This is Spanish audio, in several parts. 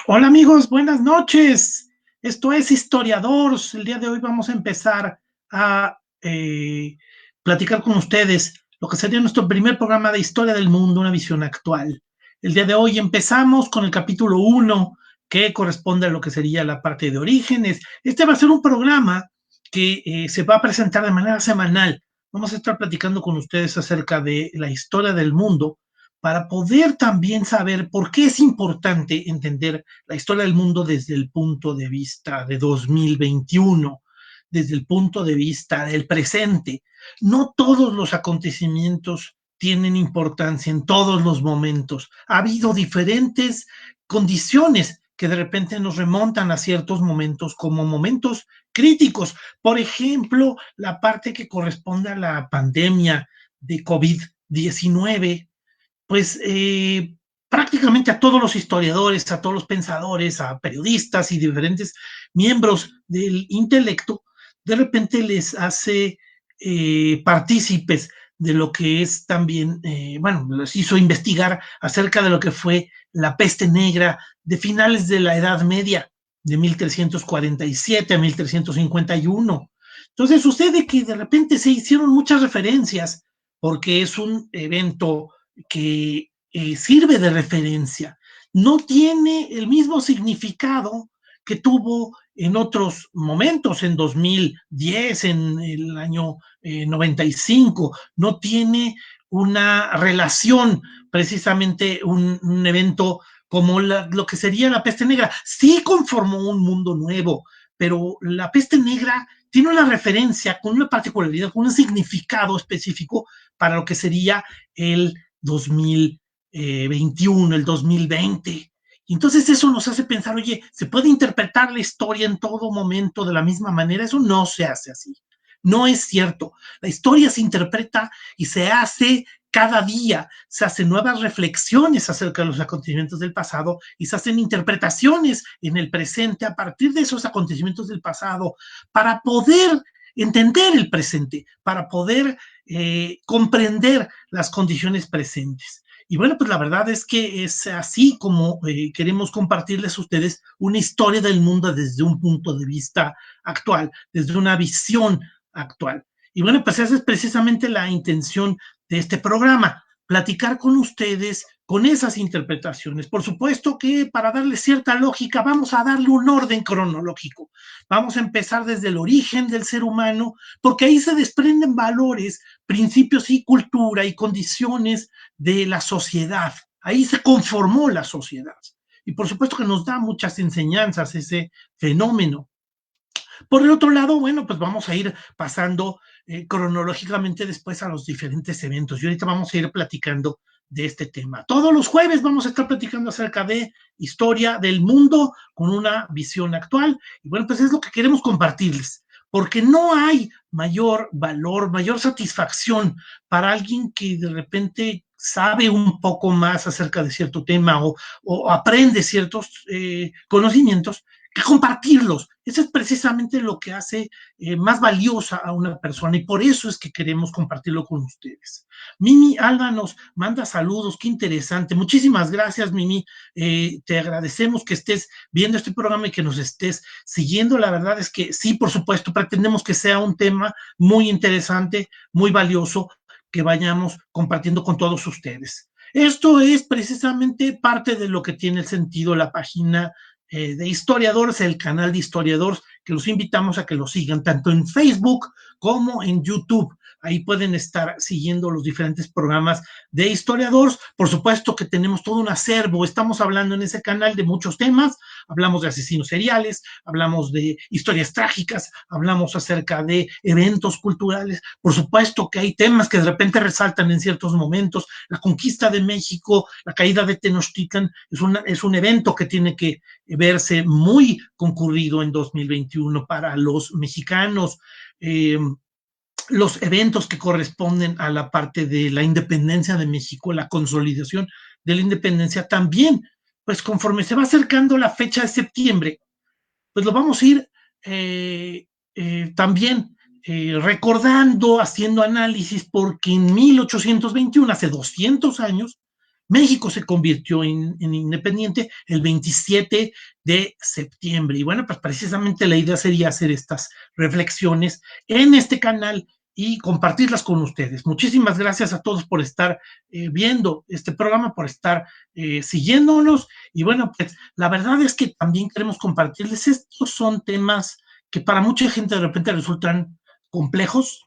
Hola amigos, buenas noches. Esto es Historiadores. El día de hoy vamos a empezar a platicar con ustedes lo que sería nuestro primer programa de historia del mundo, una visión actual. El día de hoy empezamos con el capítulo 1, que corresponde a lo que sería la parte de orígenes. Este va a ser un programa que se va a presentar de manera semanal. Vamos a estar platicando con ustedes acerca de la historia del mundo para poder también saber por qué es importante entender la historia del mundo desde el punto de vista de 2021, desde el punto de vista del presente. No todos los acontecimientos tienen importancia en todos los momentos. Ha habido diferentes condiciones que de repente nos remontan a ciertos momentos como momentos críticos. Por ejemplo, la parte que corresponde a la pandemia de COVID-19, pues prácticamente a todos los historiadores, a todos los pensadores, a periodistas y diferentes miembros del intelecto, de repente les hace partícipes de lo que es también, bueno, les hizo investigar acerca de lo que fue la peste negra de finales de la Edad Media, de 1347 a 1351. Entonces sucede que de repente se hicieron muchas referencias porque es un evento que sirve de referencia. No tiene el mismo significado que tuvo en otros momentos, en 2010, en el año 95, no tiene una relación, precisamente un evento como lo que sería la peste negra. Sí conformó un mundo nuevo, pero la peste negra tiene una referencia con una particularidad, con un significado específico para lo que sería el 2021, el 2020. Y entonces eso nos hace pensar, oye, ¿se puede interpretar la historia en todo momento de la misma manera? Eso no se hace así. No es cierto. La historia se interpreta y se hace cada día, se hacen nuevas reflexiones acerca de los acontecimientos del pasado y se hacen interpretaciones en el presente a partir de esos acontecimientos del pasado para poder entender el presente, para poder comprender las condiciones presentes. Y bueno, pues la verdad es que es así como queremos compartirles a ustedes una historia del mundo desde un punto de vista actual, desde una visión actual. Y bueno, pues esa es precisamente la intención de este programa, platicar con ustedes con esas interpretaciones. Por supuesto que para darle cierta lógica vamos a darle un orden cronológico. Vamos a empezar desde el origen del ser humano, porque ahí se desprenden valores, principios y cultura y condiciones de la sociedad. Ahí se conformó la sociedad. Y por supuesto que nos da muchas enseñanzas ese fenómeno. Por el otro lado, bueno, pues vamos a ir pasando cronológicamente después a los diferentes eventos. Y ahorita vamos a ir platicando de este tema. Todos los jueves vamos a estar platicando acerca de historia del mundo con una visión actual. Y bueno, pues es lo que queremos compartirles, porque no hay mayor valor, mayor satisfacción para alguien que de repente sabe un poco más acerca de cierto tema o aprende ciertos conocimientos que compartirlos. Eso es precisamente lo que hace más valiosa a una persona y por eso es que queremos compartirlo con ustedes. Mimi Alba nos manda saludos, qué interesante. Muchísimas gracias, Mimi. Te agradecemos que estés viendo este programa y que nos estés siguiendo. La verdad es que sí, por supuesto, pretendemos que sea un tema muy interesante, muy valioso, que vayamos compartiendo con todos ustedes. Esto es precisamente parte de lo que tiene el sentido la página de historiadores, el canal de historiadores, que los invitamos a que lo sigan tanto en Facebook como en YouTube. Ahí pueden estar siguiendo los diferentes programas de historiadores. Por supuesto que tenemos todo un acervo. Estamos hablando en ese canal de muchos temas. Hablamos de asesinos seriales, hablamos de historias trágicas, hablamos acerca de eventos culturales. Por supuesto que hay temas que de repente resaltan en ciertos momentos. La conquista de México, la caída de Tenochtitlan, es un evento que tiene que verse muy concurrido en 2021 para los mexicanos. Los eventos que corresponden a la parte de la independencia de México, la consolidación de la independencia también, pues conforme se va acercando la fecha de septiembre, pues lo vamos a ir también recordando, haciendo análisis, porque en 1821, hace 200 años, México se convirtió en independiente el 27 de septiembre. Y bueno, pues precisamente la idea sería hacer estas reflexiones en este canal y compartirlas con ustedes. Muchísimas gracias a todos por estar viendo este programa, por estar siguiéndonos. Y bueno, pues la verdad es que también queremos compartirles, estos son temas que para mucha gente de repente resultan complejos,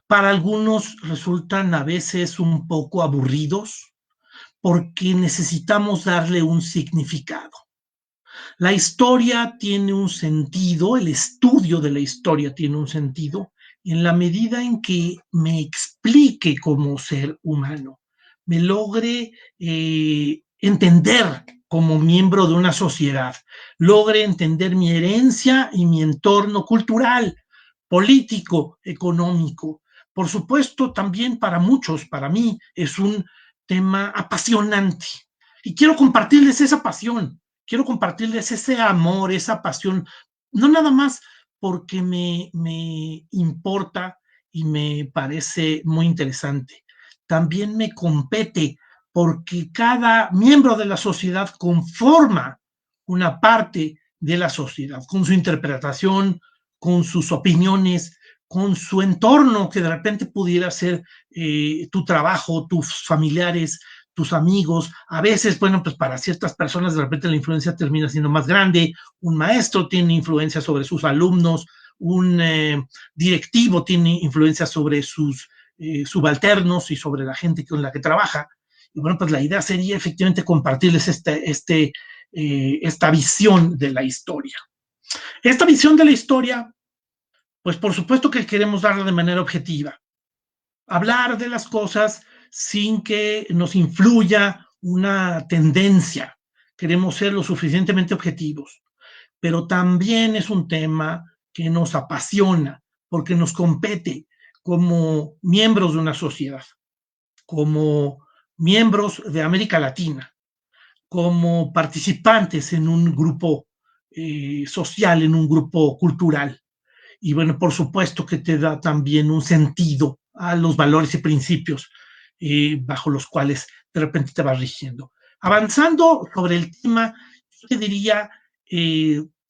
para algunos resultan a veces un poco aburridos, porque necesitamos darle un significado. La historia tiene un sentido, el estudio de la historia tiene un sentido en la medida en que me explique como ser humano, me logre entender como miembro de una sociedad, logre entender mi herencia y mi entorno cultural, político, económico. Por supuesto, también para muchos, para mí, es un tema apasionante. Y quiero compartirles esa pasión, quiero compartirles ese amor, esa pasión, no nada más porque me importa y me parece muy interesante, también me compete porque cada miembro de la sociedad conforma una parte de la sociedad, con su interpretación, con sus opiniones, con su entorno, que de repente pudiera ser tu trabajo, tus familiares, tus amigos. A veces, bueno, pues para ciertas personas de repente la influencia termina siendo más grande. Un maestro tiene influencia sobre sus alumnos, un directivo tiene influencia sobre sus subalternos y sobre la gente con la que trabaja. Y bueno, pues la idea sería efectivamente compartirles esta visión de la historia. Esta visión de la historia, pues por supuesto que queremos darla de manera objetiva. Hablar de las cosas sin que nos influya una tendencia. Queremos ser lo suficientemente objetivos, pero también es un tema que nos apasiona porque nos compete como miembros de una sociedad, como miembros de América Latina, como participantes en un grupo social, en un grupo cultural. Y bueno, por supuesto que te da también un sentido a los valores y principios bajo los cuales de repente te vas rigiendo. Avanzando sobre el tema, yo te diría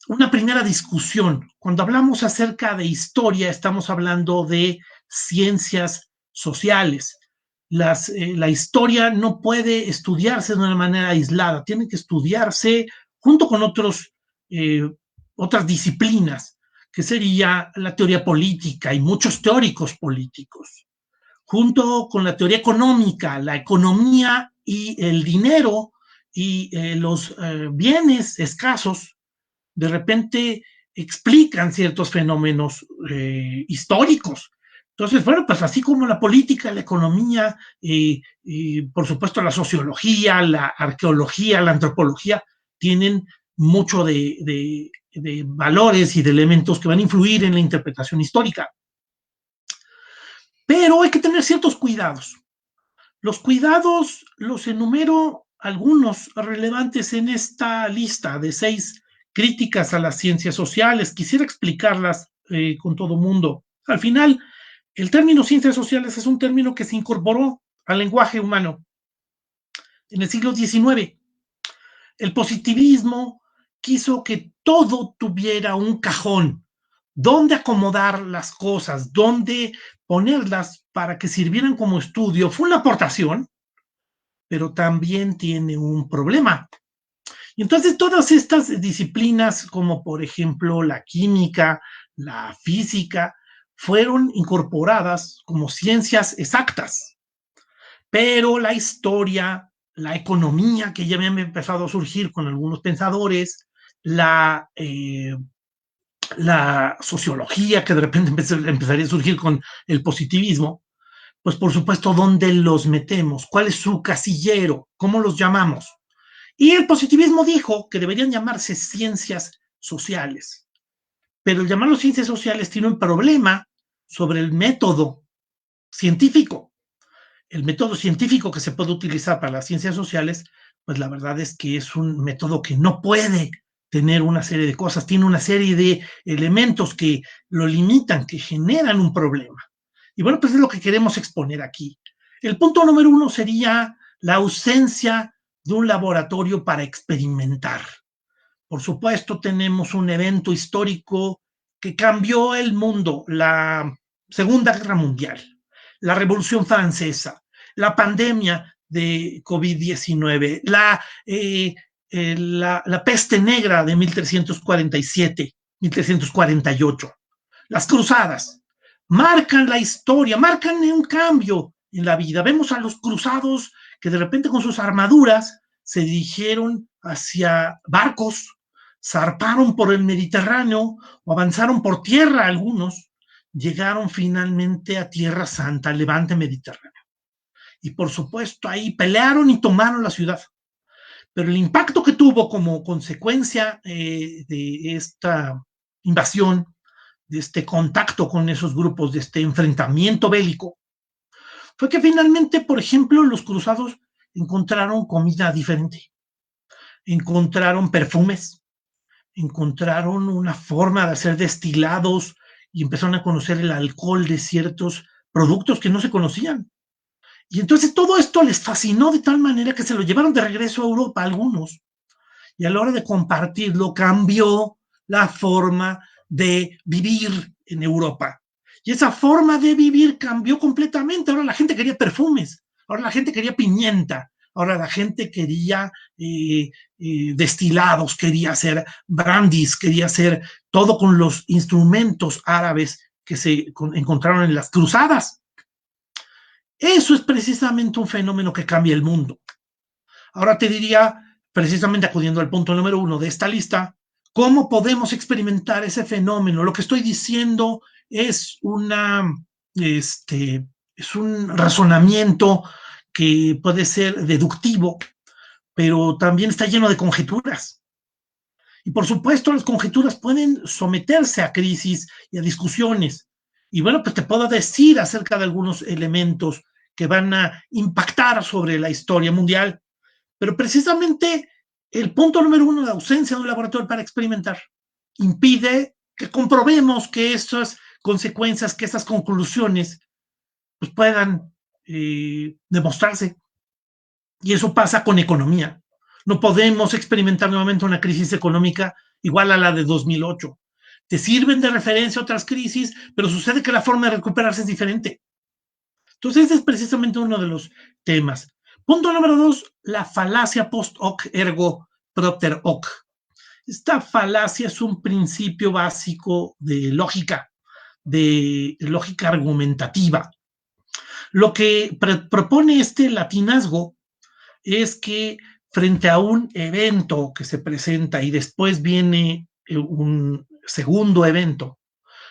una primera discusión. Cuando hablamos acerca de historia, estamos hablando de ciencias sociales. La historia no puede estudiarse de una manera aislada, tiene que estudiarse junto con otras disciplinas, que sería la teoría política y muchos teóricos políticos, junto con la teoría económica, la economía y el dinero y los bienes escasos, de repente explican ciertos fenómenos históricos. Entonces, bueno, pues así como la política, la economía, por supuesto la sociología, la arqueología, la antropología, tienen mucho de valores y de elementos que van a influir en la interpretación histórica. Pero hay que tener ciertos cuidados. Los cuidados los enumero algunos relevantes en esta lista de 6 críticas a las ciencias sociales. Quisiera explicarlas con todo mundo. Al final, el término ciencias sociales es un término que se incorporó al lenguaje humano en el siglo XIX. El positivismo quiso que todo tuviera un cajón, dónde acomodar las cosas, dónde ponerlas para que sirvieran como estudio. Fue una aportación, pero también tiene un problema. Y entonces todas estas disciplinas, como por ejemplo la química, la física, fueron incorporadas como ciencias exactas, pero la historia, la economía, que ya habían empezado a surgir con algunos pensadores, la sociología, que de repente empezaría a surgir con el positivismo, pues por supuesto, ¿dónde los metemos? ¿Cuál es su casillero? ¿Cómo los llamamos? Y el positivismo dijo que deberían llamarse ciencias sociales. Pero el llamarlo ciencias sociales tiene un problema sobre el método científico. El método científico que se puede utilizar para las ciencias sociales, pues la verdad es que es un método que no puede tener una serie de cosas, tiene una serie de elementos que lo limitan, que generan un problema. Y bueno, pues es lo que queremos exponer aquí. El punto número 1 sería la ausencia de un laboratorio para experimentar. Por supuesto, tenemos un evento histórico que cambió el mundo, la Segunda Guerra Mundial, la Revolución Francesa, la pandemia de COVID-19, la peste negra de 1347, 1348, las cruzadas, marcan la historia, marcan un cambio en la vida. Vemos a los cruzados que de repente con sus armaduras se dirigieron hacia barcos, zarparon por el Mediterráneo o avanzaron por tierra algunos, llegaron finalmente a Tierra Santa, al levante mediterráneo. Y por supuesto ahí pelearon y tomaron la ciudad. Pero el impacto que tuvo como consecuencia de esta invasión, de este contacto con esos grupos, de este enfrentamiento bélico, fue que finalmente, por ejemplo, los cruzados encontraron comida diferente, encontraron perfumes, encontraron una forma de hacer destilados y empezaron a conocer el alcohol de ciertos productos que no se conocían. Y entonces todo esto les fascinó de tal manera que se lo llevaron de regreso a Europa algunos. Y a la hora de compartirlo cambió la forma de vivir en Europa. Y esa forma de vivir cambió completamente. Ahora la gente quería perfumes, ahora la gente quería pimienta, ahora la gente quería destilados, quería hacer brandis, quería hacer todo con los instrumentos árabes que se encontraron en las cruzadas. Eso es precisamente un fenómeno que cambia el mundo. Ahora te diría, precisamente acudiendo al punto número 1 de esta lista, ¿cómo podemos experimentar ese fenómeno? Lo que estoy diciendo es es un razonamiento que puede ser deductivo, pero también está lleno de conjeturas. Y por supuesto, las conjeturas pueden someterse a crisis y a discusiones. Y bueno, pues te puedo decir acerca de algunos elementos que van a impactar sobre la historia mundial. Pero precisamente el punto número 1, la ausencia de un laboratorio para experimentar, impide que comprobemos que esas consecuencias, que esas conclusiones, pues puedan demostrarse. Y eso pasa con economía. No podemos experimentar nuevamente una crisis económica igual a la de 2008. Te sirven de referencia otras crisis, pero sucede que la forma de recuperarse es diferente. Entonces, ese es precisamente uno de los temas. Punto número 2, la falacia post hoc ergo propter hoc. Esta falacia es un principio básico de lógica argumentativa. Lo que propone este latinazgo es que frente a un evento que se presenta y después viene un segundo evento,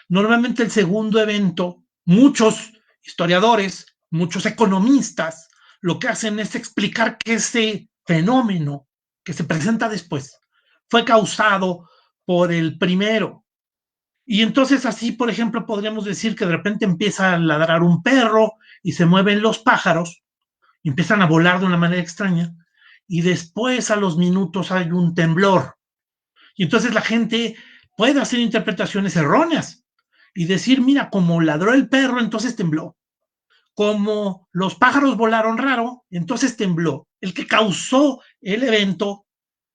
normalmente el segundo evento, muchos historiadores, muchos economistas, lo que hacen es explicar que ese fenómeno que se presenta después fue causado por el primero. Y entonces así, por ejemplo, podríamos decir que de repente empieza a ladrar un perro y se mueven los pájaros, y empiezan a volar de una manera extraña, y después a los minutos hay un temblor. Y entonces la gente puede hacer interpretaciones erróneas y decir, mira, como ladró el perro, entonces tembló. Como los pájaros volaron raro, entonces tembló. El que causó el evento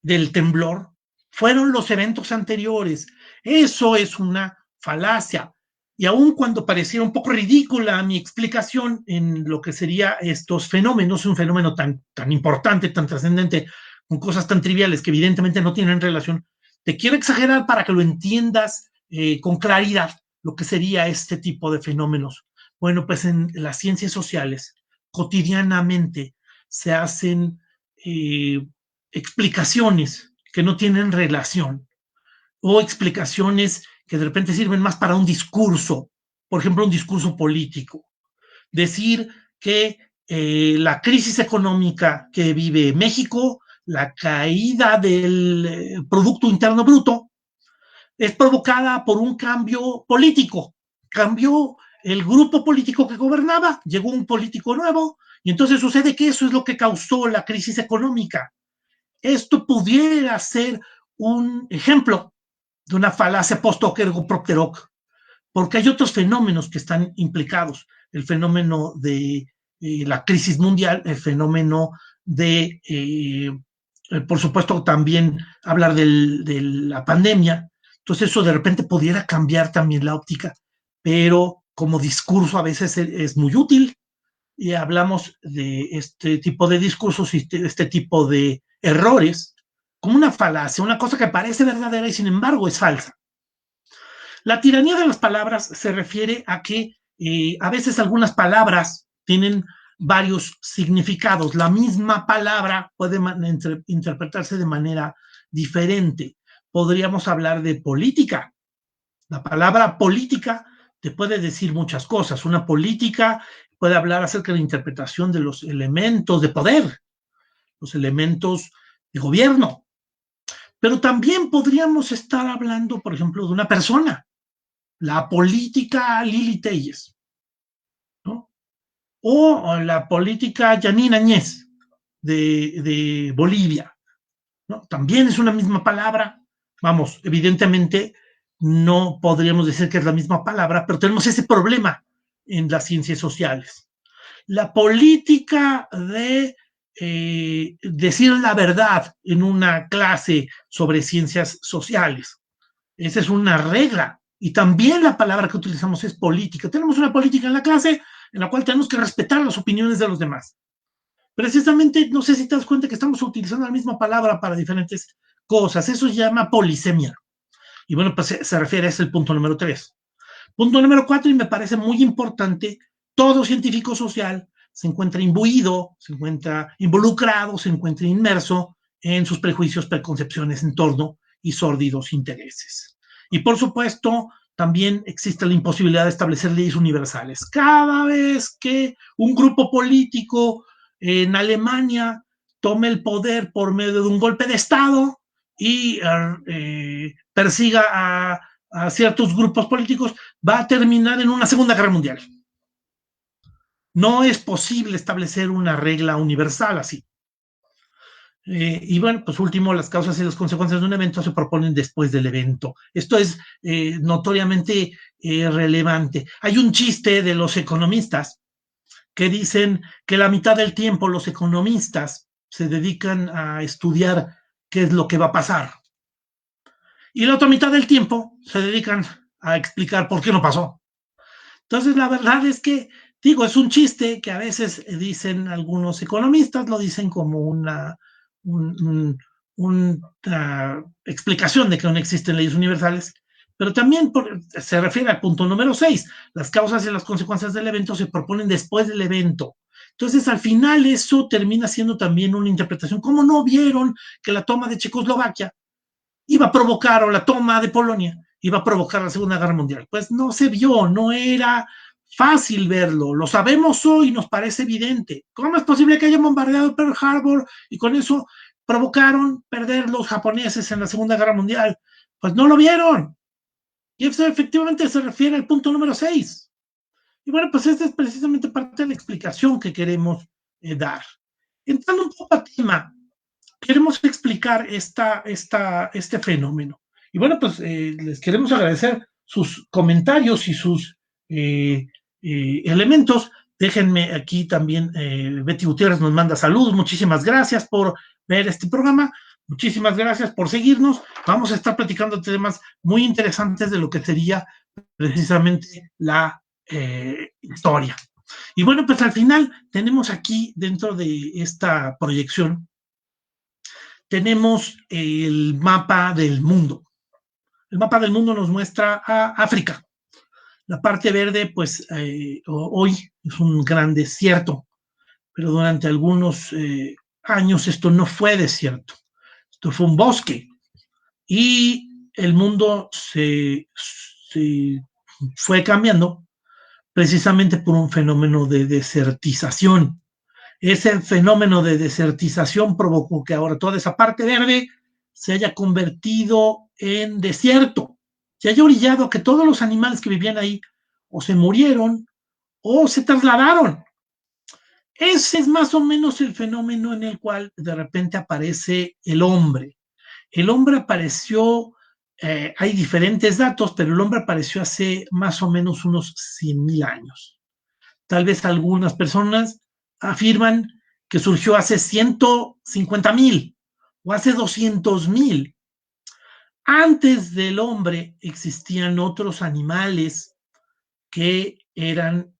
del temblor fueron los eventos anteriores. Eso es una falacia. Y aun cuando pareciera un poco ridícula mi explicación en lo que sería estos fenómenos, un fenómeno tan importante, tan trascendente, con cosas tan triviales que evidentemente no tienen relación, te quiero exagerar para que lo entiendas con claridad lo que sería este tipo de fenómenos. Bueno, pues en las ciencias sociales cotidianamente se hacen explicaciones que no tienen relación o explicaciones que de repente sirven más para un discurso, por ejemplo, un discurso político. Decir que la crisis económica que vive México, la caída del Producto Interno Bruto, es provocada por un cambio político. Cambió el grupo político que gobernaba, llegó un político nuevo, y entonces sucede que eso es lo que causó la crisis económica. Esto pudiera ser un ejemplo de una falacia post-hoc ergo propter hoc, porque hay otros fenómenos que están implicados. El fenómeno de la crisis mundial, el fenómeno de, por supuesto, también hablar de la pandemia. Entonces eso de repente pudiera cambiar también la óptica, pero como discurso a veces es muy útil y hablamos de este tipo de discursos y este tipo de errores como una falacia, una cosa que parece verdadera y sin embargo es falsa. La tiranía de las palabras se refiere a que a veces algunas palabras tienen varios significados. La misma palabra puede interpretarse de manera diferente. Podríamos hablar de política. La palabra política te puede decir muchas cosas. Una política puede hablar acerca de la interpretación de los elementos de poder, los elementos de gobierno. Pero también podríamos estar hablando, por ejemplo, de una persona, la política Lili Telles, ¿no? O la política Yanine Añez de Bolivia, ¿no? También es una misma palabra. Vamos, evidentemente no podríamos decir que es la misma palabra, pero tenemos ese problema en las ciencias sociales. La política de decir la verdad en una clase sobre ciencias sociales. Esa es una regla. Y también la palabra que utilizamos es política. Tenemos una política en la clase en la cual tenemos que respetar las opiniones de los demás. Precisamente, no sé si te das cuenta que estamos utilizando la misma palabra para diferentes cosas. Eso se llama polisemia. Y bueno, pues se refiere a ese el punto número 3. Punto número 4, y me parece muy importante, todo científico social se encuentra imbuido, se encuentra involucrado, se encuentra inmerso en sus prejuicios, preconcepciones, entorno y sórdidos intereses. Y por supuesto, también existe la imposibilidad de establecer leyes universales. Cada vez que un grupo político en Alemania tome el poder por medio de un golpe de Estado y persiga a ciertos grupos políticos, va a terminar en una Segunda Guerra Mundial. No es posible establecer una regla universal así. Y bueno, pues último, las causas y las consecuencias de un evento se proponen después del evento. Esto es notoriamente relevante. Hay un chiste de los economistas que dicen que la mitad del tiempo los economistas se dedican a estudiar qué es lo que va a pasar. Y la otra mitad del tiempo se dedican a explicar por qué no pasó. Entonces, la verdad es que, digo, es un chiste que a veces dicen algunos economistas, lo dicen como una explicación de que no existen leyes universales, pero también se refiere al punto número 6, las causas y las consecuencias del evento se proponen después del evento. Entonces, al final eso termina siendo también una interpretación. ¿Cómo no vieron que la toma de Checoslovaquia iba a provocar, o la toma de Polonia, iba a provocar la Segunda Guerra Mundial? Pues no se vio, no era fácil verlo, lo sabemos hoy, nos parece evidente. ¿Cómo es posible que hayan bombardeado Pearl Harbor y con eso provocaron perder los japoneses en la Segunda Guerra Mundial? Pues no lo vieron. Y eso efectivamente se refiere al punto número 6. Y bueno, pues esta es precisamente parte de la explicación que queremos dar. Entrando un poco al tema, queremos explicar este fenómeno. Y bueno, pues les queremos agradecer sus comentarios y sus elementos. Déjenme aquí también, Betty Gutiérrez nos manda saludos. Muchísimas gracias por ver este programa. Muchísimas gracias por seguirnos. Vamos a estar platicando temas muy interesantes de lo que sería precisamente la historia. Y bueno, pues al final tenemos aquí dentro de esta proyección tenemos el mapa del mundo. El mapa del mundo nos muestra a África. La parte verde, pues hoy es un gran desierto, pero durante algunos años esto no fue desierto, esto fue un bosque. Y el mundo se fue cambiando precisamente por un fenómeno de desertización. Ese fenómeno de desertización provocó que ahora toda esa parte verde se haya convertido en desierto, se haya orillado a que todos los animales que vivían ahí o se murieron o se trasladaron. Ese es más o menos el fenómeno en el cual de repente aparece el hombre. El hombre apareció, hay diferentes datos, pero el hombre apareció hace más o menos unos 100,000 años. Tal vez algunas personas afirman que surgió hace 150,000 o hace 200,000. Antes del hombre existían otros animales que eran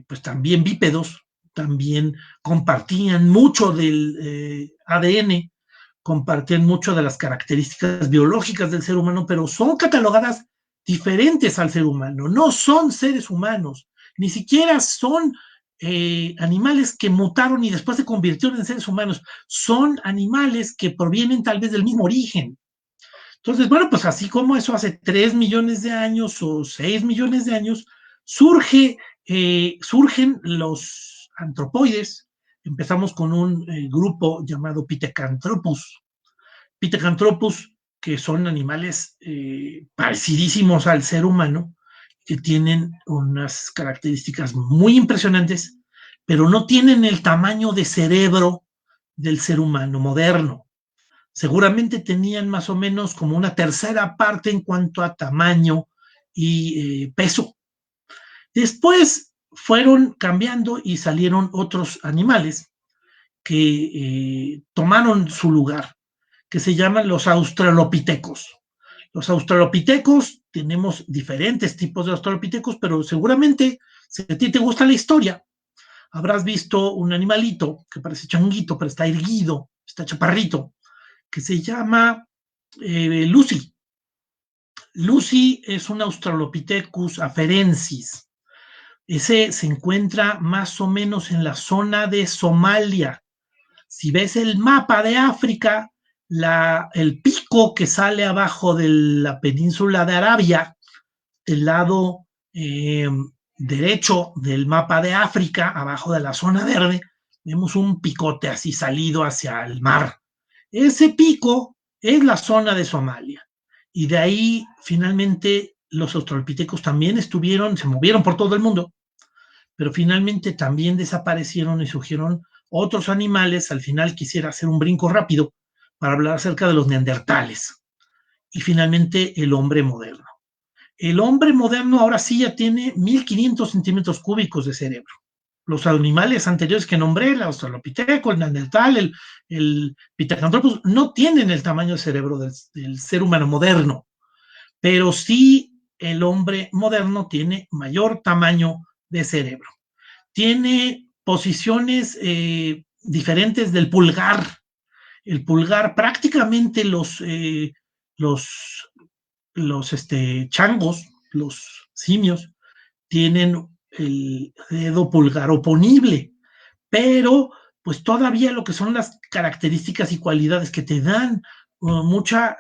pues también bípedos, también compartían mucho del ADN, compartían mucho de las características biológicas del ser humano, pero son catalogadas diferentes al ser humano, no son seres humanos, ni siquiera son animales que mutaron y después se convirtieron en seres humanos, son animales que provienen tal vez del mismo origen. Entonces, bueno, pues así como eso hace 3 millones de años o 6 millones de años, surgen los antropoides. Empezamos con un grupo llamado Pithecanthropus. Pithecanthropus, que son animales parecidísimos al ser humano, que tienen unas características muy impresionantes, pero no tienen el tamaño de cerebro del ser humano moderno. Seguramente tenían más o menos como una tercera parte en cuanto a tamaño y peso. Después fueron cambiando y salieron otros animales que tomaron su lugar, que se llaman los australopitecos. Los australopitecos, tenemos diferentes tipos de australopitecos, pero seguramente, si a ti te gusta la historia, habrás visto un animalito que parece changuito, pero está erguido, está chaparrito, que se llama Lucy. Lucy es un Australopithecus afarensis. Ese se encuentra más o menos en la zona de Somalia. Si ves el mapa de África, el pico que sale abajo de la península de Arabia, del lado derecho del mapa de África, abajo de la zona verde, vemos un picote así salido hacia el mar. Ese pico es la zona de Somalia. Y de ahí, finalmente, los australopitecos también se movieron por todo el mundo, pero finalmente también desaparecieron y surgieron otros animales. Al final quisiera hacer un brinco rápido para hablar acerca de los neandertales y finalmente el hombre moderno. El hombre moderno ahora sí ya tiene 1,500 centímetros cúbicos de cerebro. Los animales anteriores que nombré, el australopiteco, el neandertal, el pithecanthropus, no tienen el tamaño de cerebro del ser humano moderno, pero sí el hombre moderno tiene mayor tamaño de cerebro. Tiene posiciones diferentes del pulgar. El pulgar, prácticamente los, changos, los simios, tienen el dedo pulgar oponible, pero pues todavía lo que son las características y cualidades que te dan mucha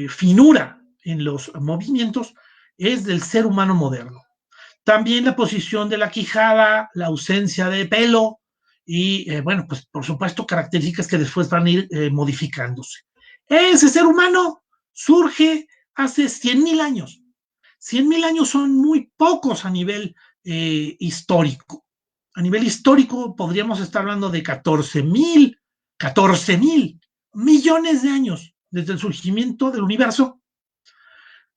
finura en los movimientos es del ser humano moderno. También la posición de la quijada, la ausencia de pelo y, bueno, pues por supuesto características que después van a ir modificándose. Ese ser humano surge hace 100,000 años. 100,000 años son muy pocos a nivel histórico. A nivel histórico podríamos estar hablando de 14,000 millones de años desde el surgimiento del universo,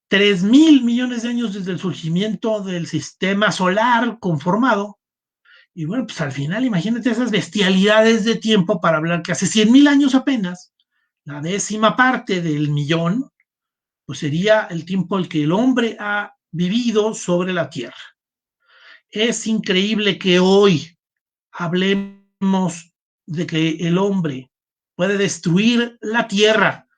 3,000 millones de años desde el surgimiento del sistema solar conformado. Y bueno, pues al final imagínate esas bestialidades de tiempo para hablar que hace 100,000 años apenas, la décima parte del millón, pues sería el tiempo el que el hombre ha vivido sobre la Tierra. Es increíble que hoy hablemos de que el hombre puede destruir la Tierra.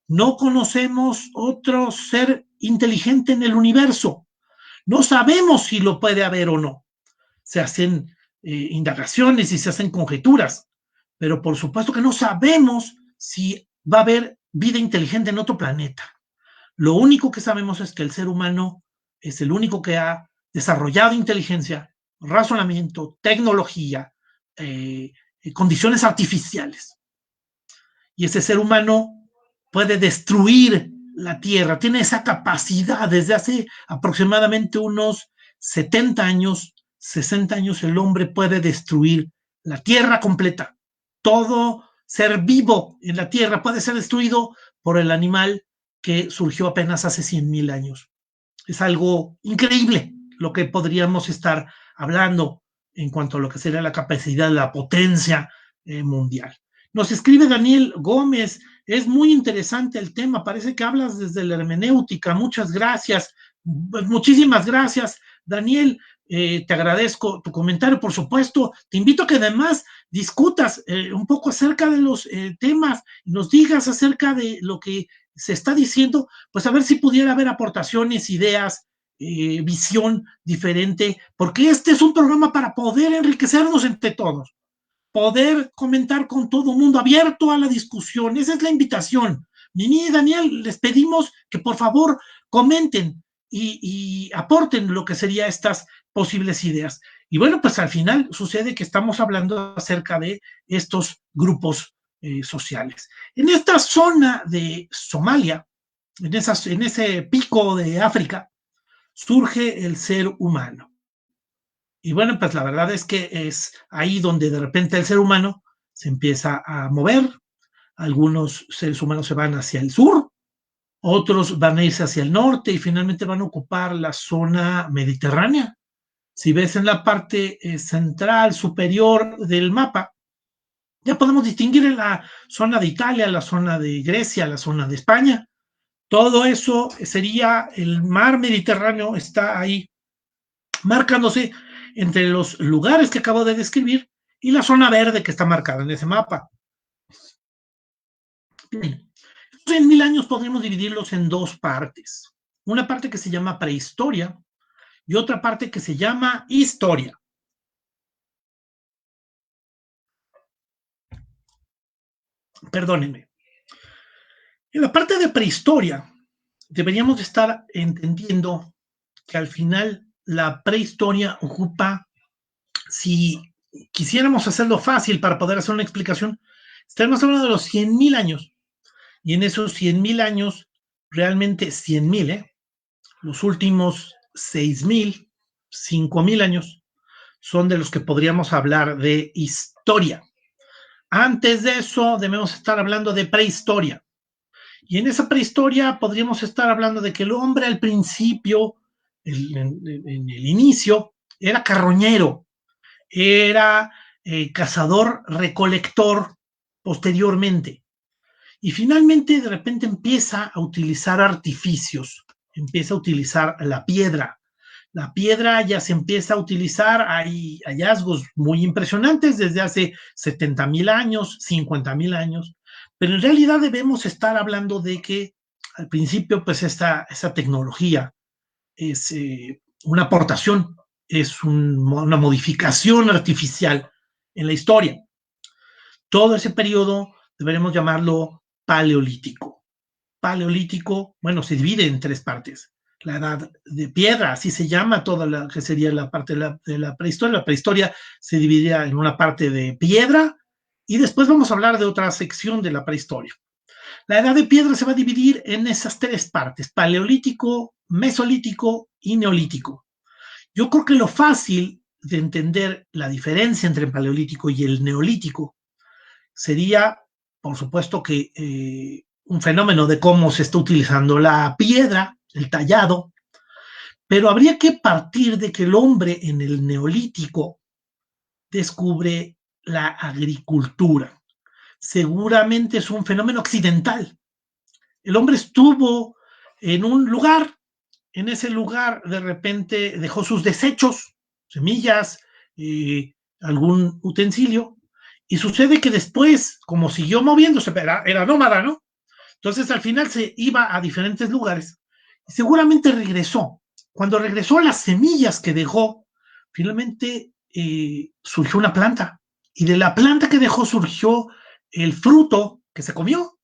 No conocemos otro ser inteligente en el universo. No sabemos si lo puede haber o no. Se hacen indagaciones y se hacen conjeturas, pero por supuesto que no sabemos si va a haber vida inteligente en otro planeta. Lo único que sabemos es que el ser humano es el único que ha desarrollado inteligencia, razonamiento, tecnología, condiciones artificiales. Y ese ser humano puede destruir la Tierra, tiene esa capacidad. Desde hace aproximadamente unos 70 años, 60 años, el hombre puede destruir la Tierra completa. Todo ser vivo en la Tierra puede ser destruido por el animal que surgió apenas hace 100,000 años. Es algo increíble lo que podríamos estar hablando en cuanto a lo que sería la capacidad, la potencia mundial. Nos escribe Daniel Gómez, es muy interesante el tema, parece que hablas desde la hermenéutica, muchas gracias, muchísimas gracias, Daniel, te agradezco tu comentario, por supuesto, te invito a que además discutas un poco acerca de los temas, nos digas acerca de lo que se está diciendo, pues a ver si pudiera haber aportaciones, ideas, visión diferente, porque este es un programa para poder enriquecernos entre todos, poder comentar con todo el mundo, abierto a la discusión. Esa es la invitación. Mimi y Daniel, les pedimos que por favor comenten y aporten lo que serían estas posibles ideas. Y bueno, pues al final sucede que estamos hablando acerca de estos grupos sociales. En esta zona de Somalia, en ese pico de África, surge el ser humano. Y bueno, pues la verdad es que es ahí donde de repente el ser humano se empieza a mover. Algunos seres humanos se van hacia el sur, otros van a irse hacia el norte y finalmente van a ocupar la zona mediterránea. Si ves en la parte central superior del mapa, ya podemos distinguir en la zona de Italia, la zona de Grecia, la zona de España. Todo eso sería el mar Mediterráneo, está ahí marcándose entre los lugares que acabo de describir y la zona verde que está marcada en ese mapa. Bien, estos 100.000 años podríamos dividirlos en dos partes. Una parte que se llama prehistoria y otra parte que se llama historia. Perdónenme. En la parte de prehistoria deberíamos estar entendiendo que al final la prehistoria ocupa, si quisiéramos hacerlo fácil para poder hacer una explicación, estaremos hablando de los 100.000 años. Y en esos 100.000 años, realmente 100.000, los últimos 6.000, 5.000 años, son de los que podríamos hablar de historia. Antes de eso, debemos estar hablando de prehistoria. Y en esa prehistoria podríamos estar hablando de que el hombre al principio, en el inicio, era carroñero, era cazador-recolector posteriormente. Y finalmente, de repente empieza a utilizar artificios, empieza a utilizar la piedra. La piedra ya se empieza a utilizar, hay hallazgos muy impresionantes desde hace 70.000 años, 50.000 años, pero en realidad debemos estar hablando de que al principio, pues esa tecnología es una aportación, es una modificación artificial en la historia. Todo ese periodo deberemos llamarlo paleolítico. Paleolítico, bueno, se divide en tres partes. La edad de piedra, así se llama toda la que sería la parte de la prehistoria. La prehistoria se dividía en una parte de piedra y después vamos a hablar de otra sección de la prehistoria. La edad de piedra se va a dividir en esas tres partes, paleolítico, mesolítico y neolítico. Yo creo que lo fácil de entender la diferencia entre el paleolítico y el neolítico sería, por supuesto, que un fenómeno de cómo se está utilizando la piedra, el tallado, pero habría que partir de que el hombre en el neolítico descubre la agricultura. Seguramente es un fenómeno occidental. El hombre estuvo en un lugar, en ese lugar de repente dejó sus desechos, semillas, algún utensilio, y sucede que después, como siguió moviéndose, era nómada, ¿no? Entonces al final se iba a diferentes lugares y seguramente regresó. Cuando regresó, las semillas que dejó, finalmente surgió una planta. Y de la planta que dejó surgió el fruto que se comió.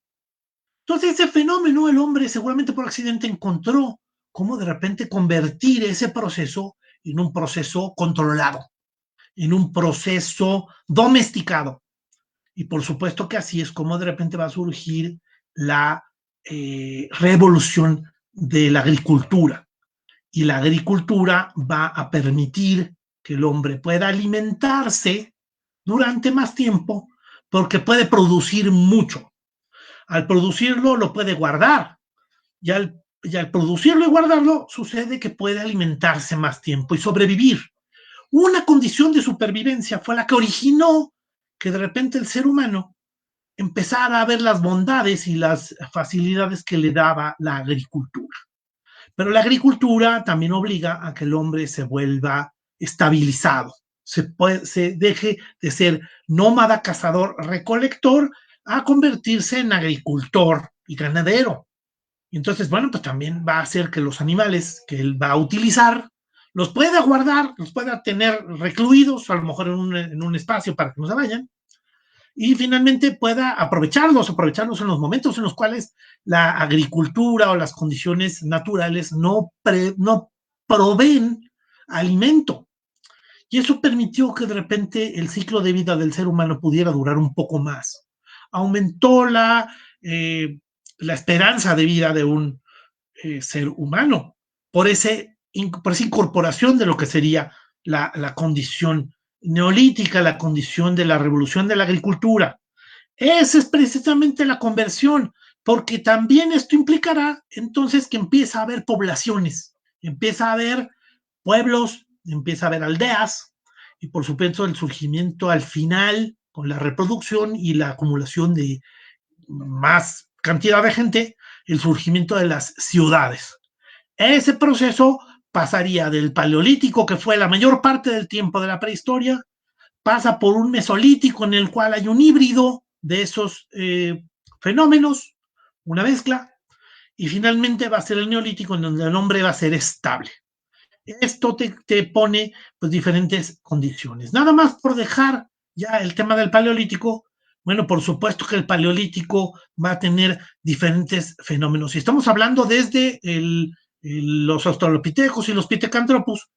Entonces ese fenómeno, el hombre seguramente por accidente encontró cómo de repente convertir ese proceso en un proceso controlado, en un proceso domesticado. Y por supuesto que así es como de repente va a surgir la revolución de la agricultura. Y la agricultura va a permitir que el hombre pueda alimentarse durante más tiempo porque puede producir mucho. Al producirlo lo puede guardar y al producirlo y guardarlo sucede que puede alimentarse más tiempo y sobrevivir. Una condición de supervivencia fue la que originó que de repente el ser humano empezara a ver las bondades y las facilidades que le daba la agricultura. Pero la agricultura también obliga a que el hombre se vuelva estabilizado, se deje de ser nómada, cazador, recolector, a convertirse en agricultor y ganadero. Y entonces, bueno, pues también va a hacer que los animales que él va a utilizar los pueda guardar, los pueda tener recluidos, a lo mejor en un espacio para que no se vayan, y finalmente pueda aprovecharlos en los momentos en los cuales la agricultura o las condiciones naturales no proveen alimento. Y eso permitió que de repente el ciclo de vida del ser humano pudiera durar un poco más. Aumentó la esperanza de vida de un ser humano por esa incorporación de lo que sería la condición neolítica, la condición de la revolución de la agricultura. Esa es precisamente la conversión, porque también esto implicará entonces que empieza a haber poblaciones, empieza a haber pueblos, empieza a haber aldeas, y por supuesto el surgimiento al final, con la reproducción y la acumulación de más cantidad de gente, el surgimiento de las ciudades. Ese proceso pasaría del paleolítico, que fue la mayor parte del tiempo de la prehistoria, pasa por un mesolítico en el cual hay un híbrido de esos fenómenos, una mezcla, y finalmente va a ser el neolítico en donde el hombre va a ser estable. Esto te pone pues diferentes condiciones. Nada más por dejar ya el tema del paleolítico, bueno, por supuesto que el paleolítico va a tener diferentes fenómenos. Y estamos hablando desde los australopitecos y los pitecantropus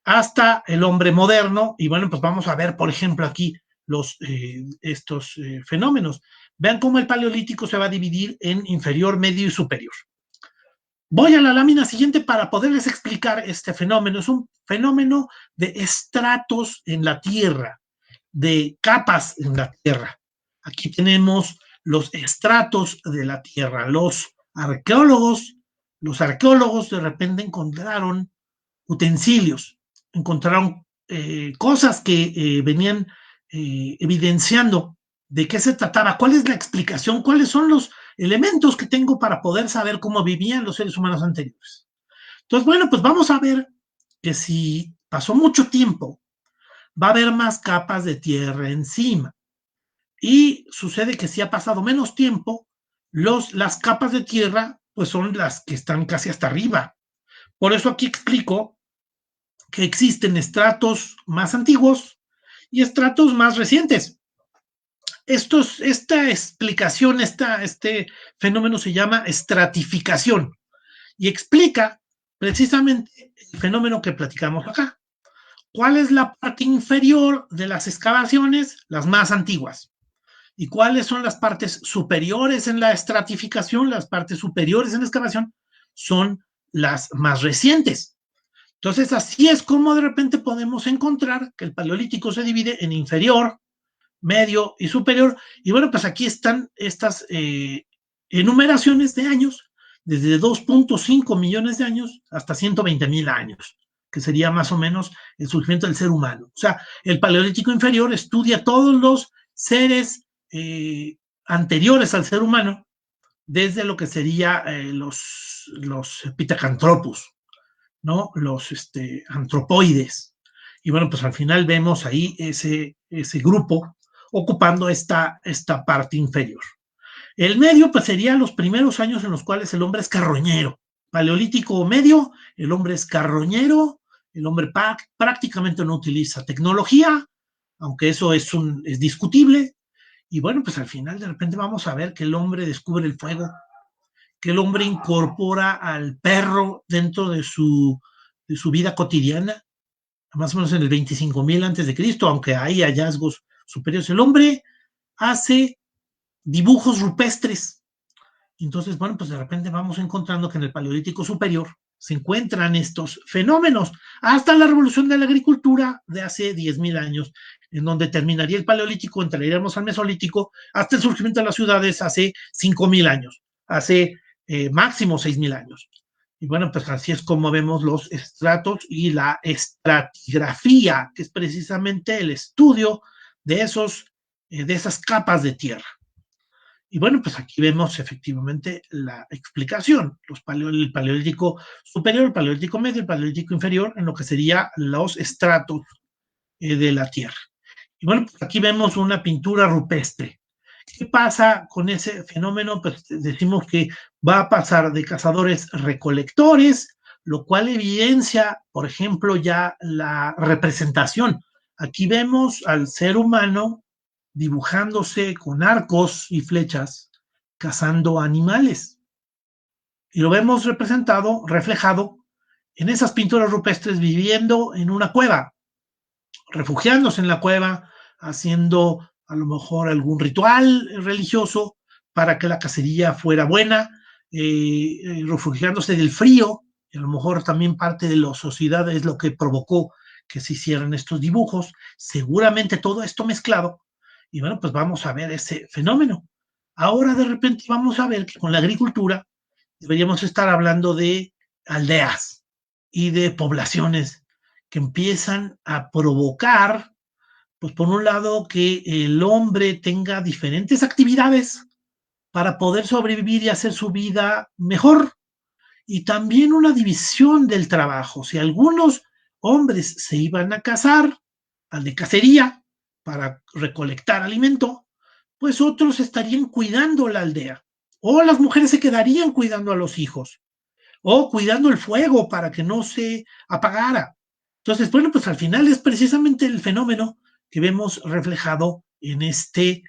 hasta el hombre moderno. Y bueno, pues vamos a ver, por ejemplo, aquí estos fenómenos. Vean cómo el paleolítico se va a dividir en inferior, medio y superior. Voy a la lámina siguiente para poderles explicar este fenómeno. Es un fenómeno de estratos en la Tierra, de capas en la Tierra. Aquí tenemos los estratos de la Tierra. Los arqueólogos de repente encontraron utensilios, encontraron cosas que venían evidenciando de qué se trataba, cuál es la explicación, cuáles son los elementos que tengo para poder saber cómo vivían los seres humanos anteriores. Entonces, bueno, pues vamos a ver que si pasó mucho tiempo, va a haber más capas de tierra encima. Y sucede que si ha pasado menos tiempo, las capas de tierra pues son las que están casi hasta arriba. Por eso aquí explico que existen estratos más antiguos y estratos más recientes. Esta explicación, este fenómeno se llama estratificación y explica precisamente el fenómeno que platicamos acá. ¿Cuál es la parte inferior de las excavaciones? Las más antiguas. ¿Y cuáles son las partes superiores en la estratificación? Las partes superiores en la excavación son las más recientes. Entonces, así es como de repente podemos encontrar que el paleolítico se divide en inferior, medio y superior. Y bueno, pues aquí están estas enumeraciones de años, desde 2.5 millones de años hasta 120,000 años, que sería más o menos el surgimiento del ser humano. O sea, el paleolítico inferior estudia todos los seres anteriores al ser humano, desde lo que sería los pitecantropus, ¿no? Los antropoides. Y bueno, pues al final vemos ahí ese grupo ocupando esta parte inferior. El medio, pues serían los primeros años en los cuales el hombre es carroñero. Paleolítico medio, el hombre es carroñero, el hombre prácticamente no utiliza tecnología, aunque eso es discutible. Y bueno, pues al final de repente vamos a ver que el hombre descubre el fuego, que el hombre incorpora al perro dentro de su vida cotidiana, más o menos en el 25,000 antes de Cristo, aunque hay hallazgos superiores. El hombre hace dibujos rupestres. Entonces, bueno, pues de repente vamos encontrando que en el Paleolítico Superior se encuentran estos fenómenos hasta la revolución de la agricultura de hace 10,000 años, en donde terminaría el Paleolítico, entraríamos al Mesolítico, hasta el surgimiento de las ciudades hace 5,000 años, hace máximo 6,000 años. Y bueno, pues así es como vemos los estratos y la estratigrafía, que es precisamente el estudio de de esas capas de tierra. Y bueno, pues aquí vemos efectivamente la explicación, el paleolítico superior, el paleolítico medio, el paleolítico inferior, en lo que serían los estratos de la tierra. Y bueno, pues aquí vemos una pintura rupestre. ¿Qué pasa con ese fenómeno? Pues decimos que va a pasar de cazadores recolectores, lo cual evidencia, por ejemplo, ya la representación. Aquí vemos al ser humano dibujándose con arcos y flechas, cazando animales. Y lo vemos representado, reflejado en esas pinturas rupestres viviendo en una cueva, refugiándose en la cueva, haciendo a lo mejor algún ritual religioso para que la cacería fuera buena, refugiándose del frío, y a lo mejor también parte de la sociedad es lo que provocó que se hicieran estos dibujos, seguramente todo esto mezclado, y bueno, pues vamos a ver ese fenómeno. Ahora de repente vamos a ver que con la agricultura deberíamos estar hablando de aldeas y de poblaciones que empiezan a provocar, pues por un lado, que el hombre tenga diferentes actividades para poder sobrevivir y hacer su vida mejor. Y también una división del trabajo. Si algunos hombres se iban a cazar, al de cacería, para recolectar alimento, pues otros estarían cuidando la aldea. O las mujeres se quedarían cuidando a los hijos o cuidando el fuego para que no se apagara. Entonces, bueno, pues al final es precisamente el fenómeno que vemos reflejado en este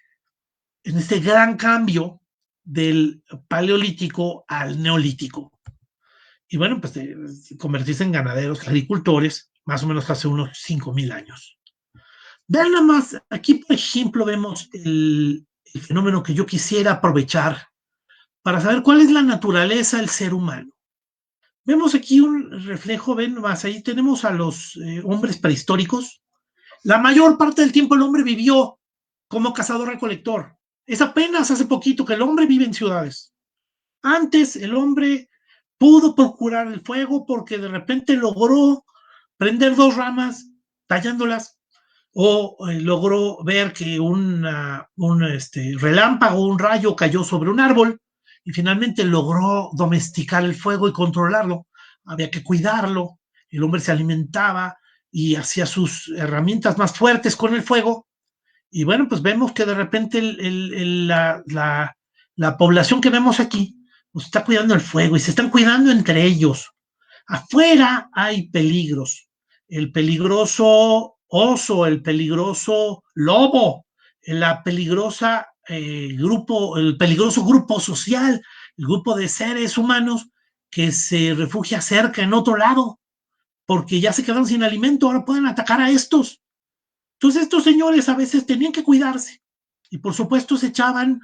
gran cambio del paleolítico al neolítico. Y bueno, pues convertirse en ganaderos, agricultores, más o menos hace unos 5,000 años. Vean nada más, aquí por ejemplo vemos el fenómeno que yo quisiera aprovechar para saber cuál es la naturaleza del ser humano. Vemos aquí un reflejo, ven más, ahí tenemos a los hombres prehistóricos. La mayor parte del tiempo el hombre vivió como cazador-recolector. Es apenas hace poquito que el hombre vive en ciudades. Antes el hombre pudo procurar el fuego porque de repente logró prender dos ramas, tallándolas, o logró ver que un relámpago, un rayo cayó sobre un árbol y finalmente logró domesticar el fuego y controlarlo. Había que cuidarlo, el hombre se alimentaba y hacía sus herramientas más fuertes con el fuego. Y bueno, pues vemos que de repente la población que vemos aquí pues está cuidando el fuego y se están cuidando entre ellos. Afuera hay peligros. El peligroso oso, el peligroso lobo, el peligroso grupo social, el grupo de seres humanos que se refugia cerca en otro lado, porque ya se quedaron sin alimento, ahora pueden atacar a estos. Entonces estos señores a veces tenían que cuidarse y por supuesto se echaban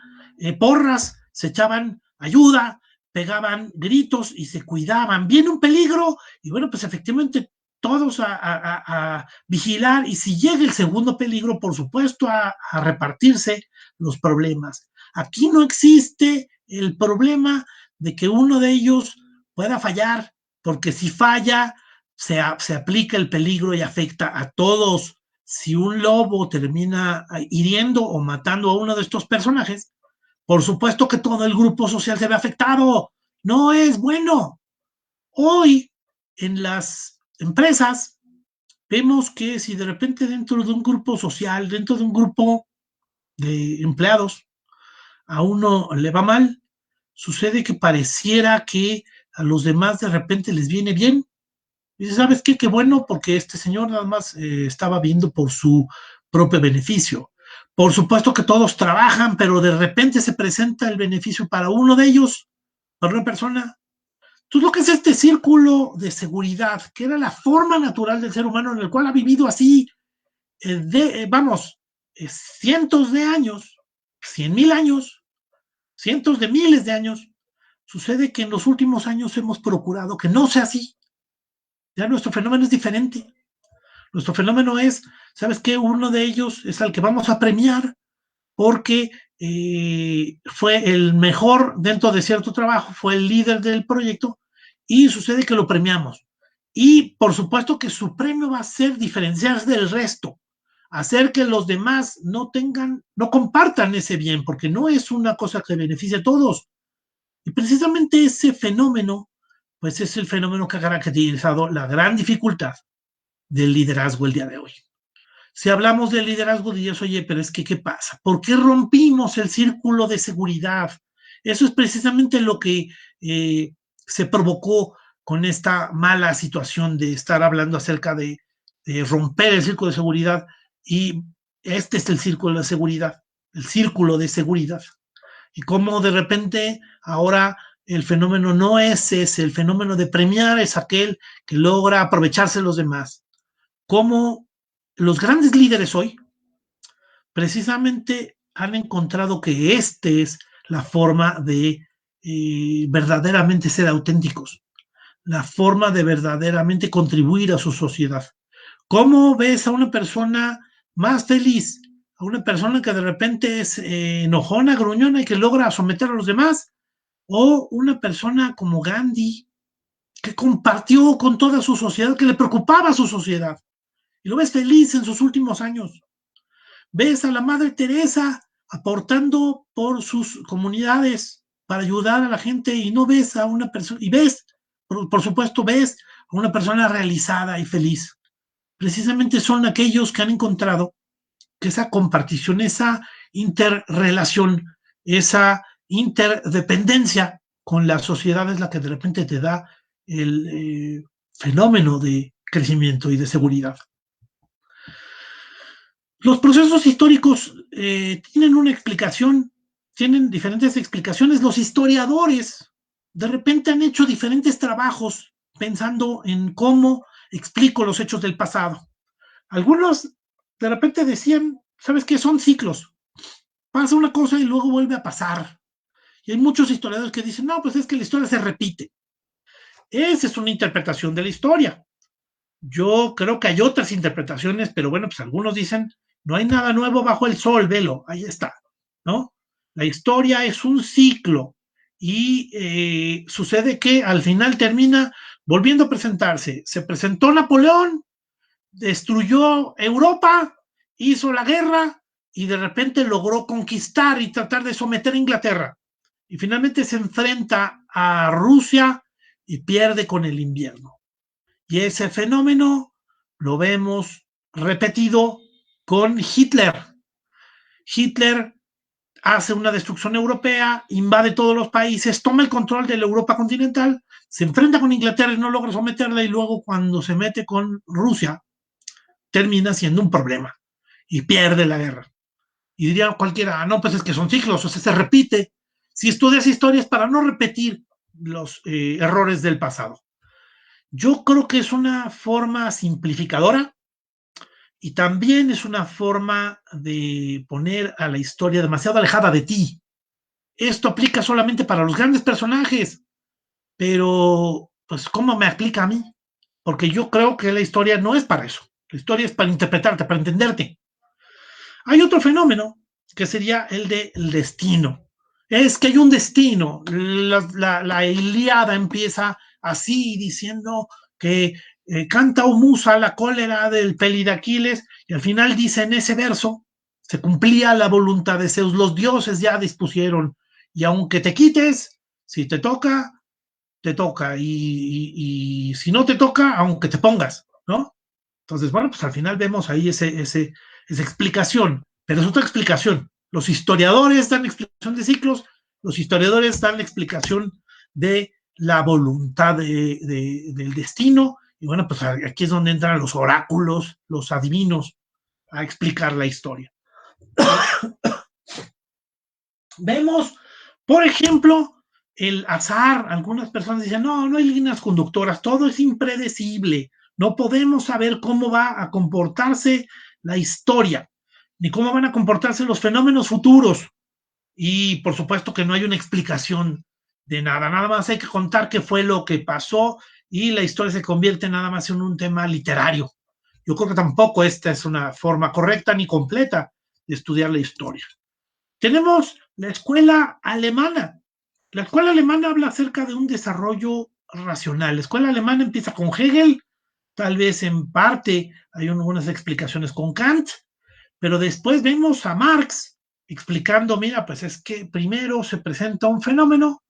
porras, se echaban ayuda, pegaban gritos y se cuidaban. Viene un peligro y bueno, pues efectivamente todos a vigilar y si llega el segundo peligro, por supuesto a repartirse los problemas. Aquí no existe el problema de que uno de ellos pueda fallar, porque si falla, se aplica el peligro y afecta a todos. Si un lobo termina hiriendo o matando a uno de estos personajes, por supuesto que todo el grupo social se ve afectado. No es bueno. Hoy, en las empresas, vemos que si de repente dentro de un grupo social, dentro de un grupo de empleados, a uno le va mal, sucede que pareciera que a los demás de repente les viene bien. Dice, ¿sabes qué? Qué bueno, porque este señor nada más estaba viendo por su propio beneficio. Por supuesto que todos trabajan, pero de repente se presenta el beneficio para uno de ellos, para una persona. Entonces, lo que es este círculo de seguridad, que era la forma natural del ser humano en el cual ha vivido así, cientos de años, 100,000 años, cientos de miles de años, sucede que en los últimos años hemos procurado que no sea así. Ya nuestro fenómeno es diferente. Nuestro fenómeno es, ¿sabes qué? Uno de ellos es al que vamos a premiar porque fue el mejor dentro de cierto trabajo, fue el líder del proyecto y sucede que lo premiamos. Y por supuesto que su premio va a ser diferenciarse del resto, hacer que los demás no tengan, no compartan ese bien, porque no es una cosa que beneficie a todos. Y precisamente ese fenómeno, pues es el fenómeno que ha caracterizado la gran dificultad del liderazgo el día de hoy. Si hablamos de liderazgo, dirías, oye, pero es que, ¿qué pasa? ¿Por qué rompimos el círculo de seguridad? Eso es precisamente lo que se provocó con esta mala situación de estar hablando acerca de romper el círculo de seguridad, y este es el círculo de seguridad, el círculo de seguridad. Y cómo de repente ahora el fenómeno no es ese, el fenómeno de premiar es aquel que logra aprovecharse de los demás. Cómo los grandes líderes hoy precisamente han encontrado que este es la forma de verdaderamente ser auténticos, la forma de verdaderamente contribuir a su sociedad. ¿Cómo ves a una persona más feliz? A una persona que de repente es enojona, gruñona y que logra someter a los demás, o una persona como Gandhi, que compartió con toda su sociedad, que le preocupaba a su sociedad, y lo ves feliz en sus últimos años. Ves a la Madre Teresa aportando por sus comunidades para ayudar a la gente, y no ves a una persona, y ves, por supuesto, ves a una persona realizada y feliz. Precisamente son aquellos que han encontrado que esa compartición, esa interrelación, esa interdependencia con la sociedad es la que de repente te da el fenómeno de crecimiento y de seguridad. Los procesos históricos tienen una explicación, tienen diferentes explicaciones. Los historiadores de repente han hecho diferentes trabajos pensando en cómo explico los hechos del pasado. Algunos de repente decían, ¿sabes qué? Son ciclos. Pasa una cosa y luego vuelve a pasar. Y hay muchos historiadores que dicen, no, pues es que la historia se repite. Esa es una interpretación de la historia. Yo creo que hay otras interpretaciones, pero bueno, pues algunos dicen, no hay nada nuevo bajo el sol, velo, ahí está, ¿no? La historia es un ciclo y sucede que al final termina volviendo a presentarse. Se presentó Napoleón, destruyó Europa, hizo la guerra y de repente logró conquistar y tratar de someter a Inglaterra. Y finalmente se enfrenta a Rusia y pierde con el invierno. Y ese fenómeno lo vemos repetido con Hitler. Hitler hace una destrucción europea, invade todos los países, toma el control de la Europa continental, se enfrenta con Inglaterra y no logra someterla, y luego cuando se mete con Rusia, termina siendo un problema y pierde la guerra. Y diría cualquiera, no, pues es que son ciclos, o sea, se repite. Si estudias historias para no repetir los errores del pasado. Yo creo que es una forma simplificadora y también es una forma de poner a la historia demasiado alejada de ti. Esto aplica solamente para los grandes personajes, pero pues ¿cómo me aplica a mí? Porque yo creo que la historia no es para eso. La historia es para interpretarte, para entenderte. Hay otro fenómeno que sería el del destino. Es que hay un destino. La Ilíada empieza así diciendo que canta o musa la cólera del peli de Aquiles, y al final dice en ese verso, se cumplía la voluntad de Zeus, los dioses ya dispusieron, y aunque te quites, si te toca, te toca, y si no te toca, aunque te pongas, ¿no? Entonces, bueno, pues al final vemos ahí esa explicación, pero es otra explicación. Los historiadores dan explicación de ciclos, los historiadores dan la explicación de la voluntad del destino, y bueno, pues aquí es donde entran los oráculos, los adivinos, a explicar la historia. Vemos, por ejemplo, el azar. Algunas personas dicen, no, no hay líneas conductoras, todo es impredecible, no podemos saber cómo va a comportarse la historia, ni cómo van a comportarse los fenómenos futuros. Y por supuesto que no hay una explicación de nada, nada más hay que contar qué fue lo que pasó y la historia se convierte nada más en un tema literario. Yo creo que tampoco esta es una forma correcta ni completa de estudiar la historia. Tenemos la escuela alemana. La escuela alemana habla acerca de un desarrollo racional. La escuela alemana empieza con Hegel, tal vez en parte hay algunas explicaciones con Kant, pero después vemos a Marx explicando, mira, pues es que primero se presenta un fenómeno,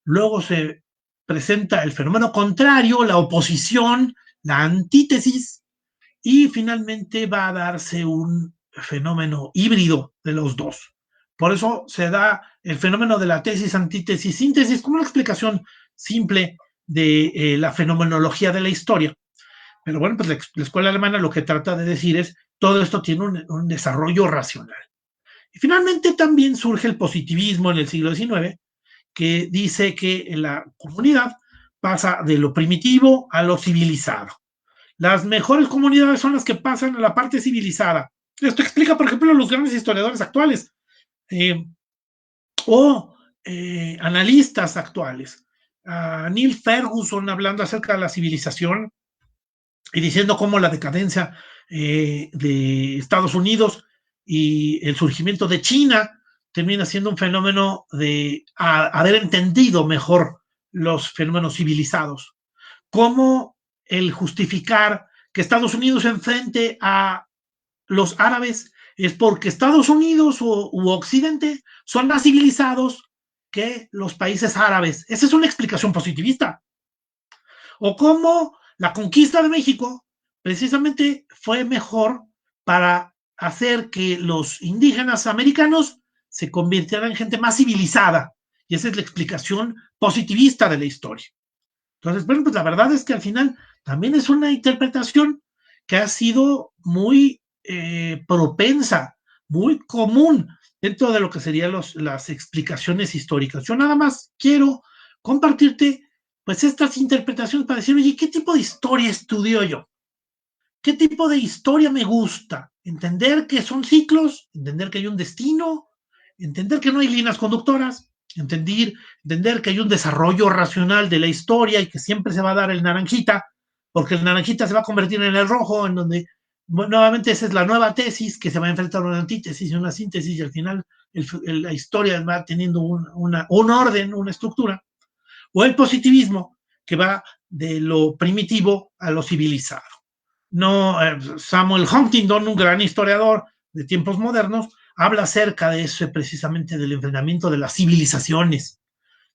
luego se presenta el fenómeno contrario, la oposición, la antítesis, y finalmente va a darse un fenómeno híbrido de los dos. Por eso se da el fenómeno de la tesis, antítesis, síntesis como una explicación simple de la fenomenología de la historia. Pero bueno, pues la escuela alemana lo que trata de decir es todo esto tiene un desarrollo racional. Y finalmente también surge el positivismo en el siglo XIX, que dice que la comunidad pasa de lo primitivo a lo civilizado. Las mejores comunidades son las que pasan a la parte civilizada. Esto explica, por ejemplo, los grandes historiadores actuales eh, o analistas actuales. Neil Ferguson hablando acerca de la civilización y diciendo cómo la decadencia de Estados Unidos y el surgimiento de China termina siendo un fenómeno de haber entendido mejor los fenómenos civilizados. Cómo el justificar que Estados Unidos se enfrente a los árabes es porque Estados Unidos u Occidente son más civilizados que los países árabes. Esa es una explicación positivista. O cómo la conquista de México precisamente fue mejor para hacer que los indígenas americanos se convirtieran en gente más civilizada. Y esa es la explicación positivista de la historia. Entonces, bueno, pues la verdad es que al final también es una interpretación que ha sido muy propensa, muy común dentro de lo que serían las explicaciones históricas. Yo nada más quiero compartirte pues estas interpretaciones para decir, oye, ¿qué tipo de historia estudio yo? ¿Qué tipo de historia me gusta? Entender que son ciclos, entender que hay un destino, entender que no hay líneas conductoras, entender que hay un desarrollo racional de la historia y que siempre se va a dar el naranjita, porque el naranjita se va a convertir en el rojo, en donde bueno, nuevamente esa es la nueva tesis que se va a enfrentar a una antítesis y una síntesis y al final la historia va teniendo un orden, una estructura, o el positivismo que va de lo primitivo a lo civilizado. No, Samuel Huntington, un gran historiador de tiempos modernos, habla acerca de eso precisamente del enfrentamiento de las civilizaciones,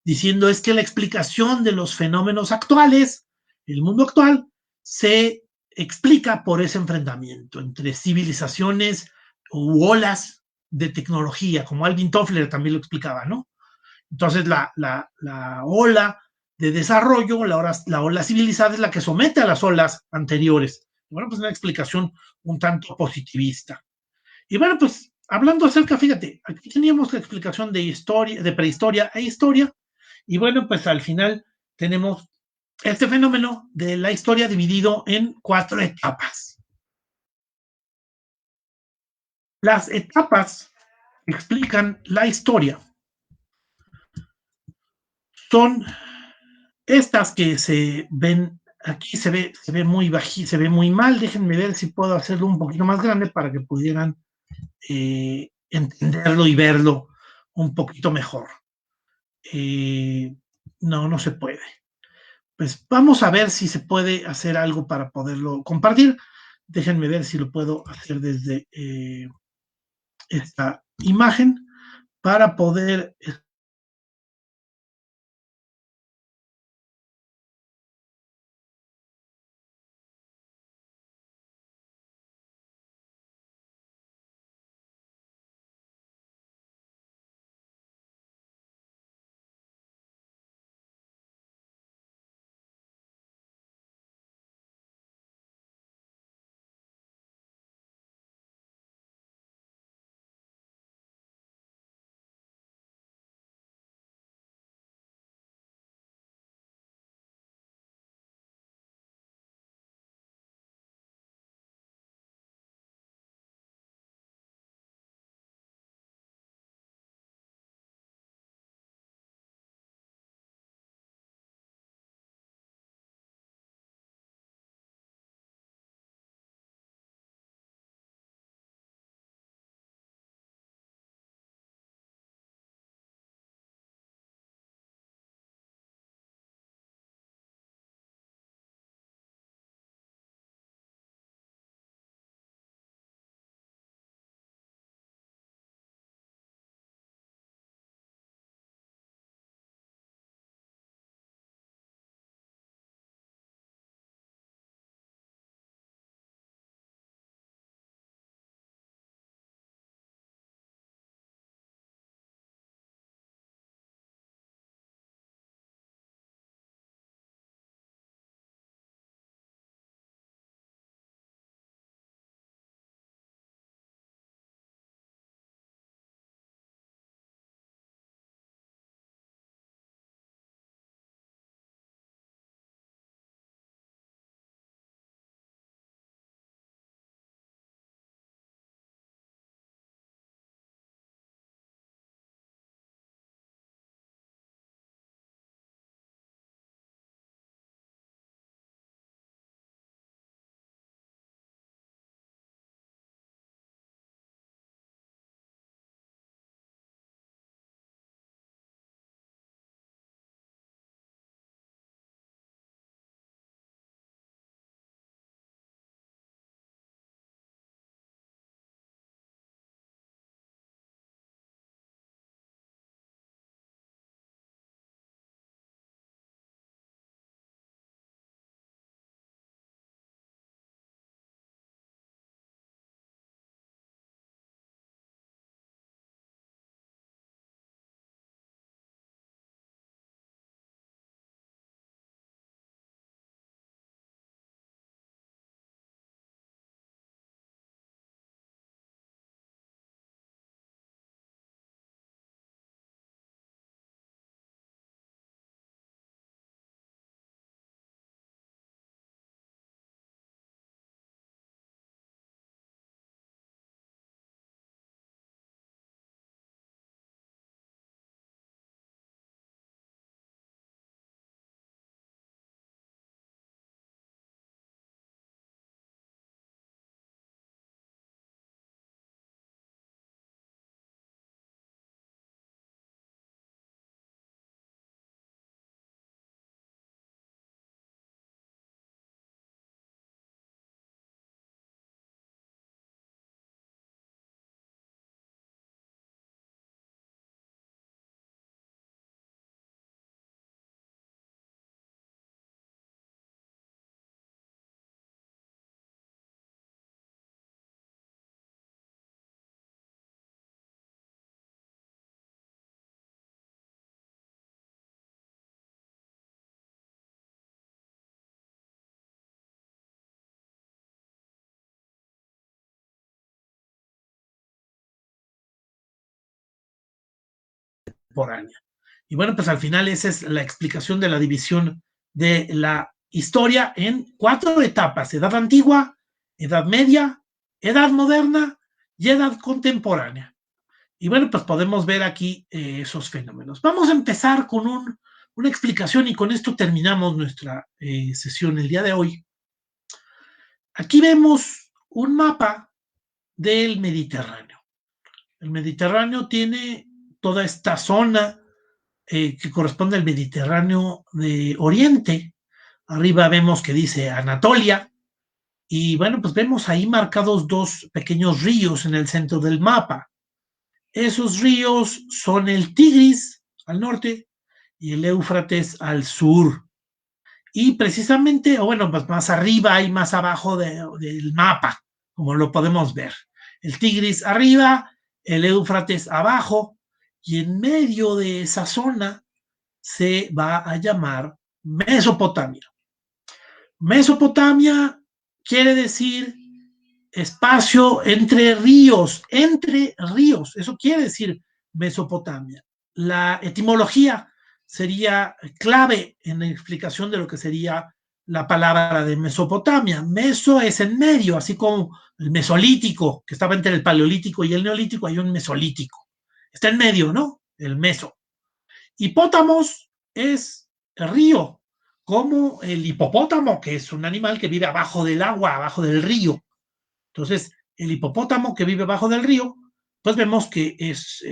diciendo es que la explicación de los fenómenos actuales, el mundo actual, se explica por ese enfrentamiento entre civilizaciones u olas de tecnología, como Alvin Toffler también lo explicaba, ¿no? Entonces la ola de desarrollo, la ola civilizada es la que somete a las olas anteriores. Bueno, pues una explicación un tanto positivista. Y bueno, pues hablando acerca, fíjate, aquí teníamos la explicación de historia, de prehistoria e historia, y bueno, pues al final tenemos este fenómeno de la historia dividido en 4 etapas. Las etapas que explican la historia son estas que se ven aquí, se ve muy bají, se ve muy mal. Déjenme ver si puedo hacerlo un poquito más grande para que pudieran entenderlo y verlo un poquito mejor. No, no se puede. Pues vamos a ver si se puede hacer algo para poderlo compartir. Déjenme ver si lo puedo hacer desde esta imagen para poder contemporánea. Y bueno, pues al final esa es la explicación de la división de la historia en 4 etapas: edad antigua, edad media, edad moderna y edad contemporánea. Y bueno, pues podemos ver aquí esos fenómenos. Vamos a empezar con una explicación y con esto terminamos nuestra sesión el día de hoy. Aquí vemos un mapa del Mediterráneo. El Mediterráneo tiene toda esta zona que corresponde al Mediterráneo de Oriente. Arriba vemos que dice Anatolia. Y bueno, pues vemos ahí marcados 2 pequeños ríos en el centro del mapa. Esos ríos son el Tigris al norte y el Éufrates al sur. Y precisamente, o bueno, pues más arriba y más abajo del mapa, como lo podemos ver. El Tigris arriba, el Éufrates abajo, y en medio de esa zona se va a llamar Mesopotamia. Mesopotamia quiere decir espacio entre ríos, eso quiere decir Mesopotamia. La etimología sería clave en la explicación de lo que sería la palabra de Mesopotamia. Meso es en medio, así como el mesolítico, que estaba entre el paleolítico y el neolítico, hay un mesolítico. Está en medio, ¿no? El meso. Hipótamos es el río, como el hipopótamo, que es un animal que vive abajo del agua, abajo del río. Entonces, el hipopótamo que vive bajo del río, pues vemos que es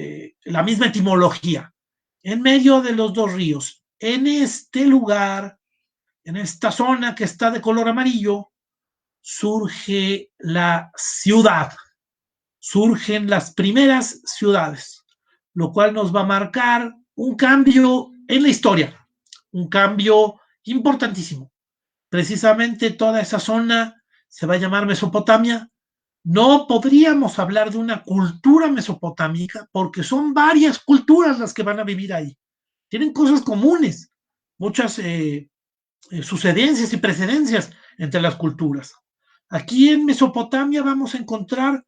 la misma etimología. En medio de los 2 ríos, en este lugar, en esta zona que está de color amarillo, surge la ciudad, surgen las primeras ciudades, lo cual nos va a marcar un cambio en la historia, un cambio importantísimo. Precisamente toda esa zona se va a llamar Mesopotamia. No podríamos hablar de una cultura mesopotámica porque son varias culturas las que van a vivir ahí. Tienen cosas comunes, muchas sucedencias y precedencias entre las culturas. Aquí en Mesopotamia vamos a encontrar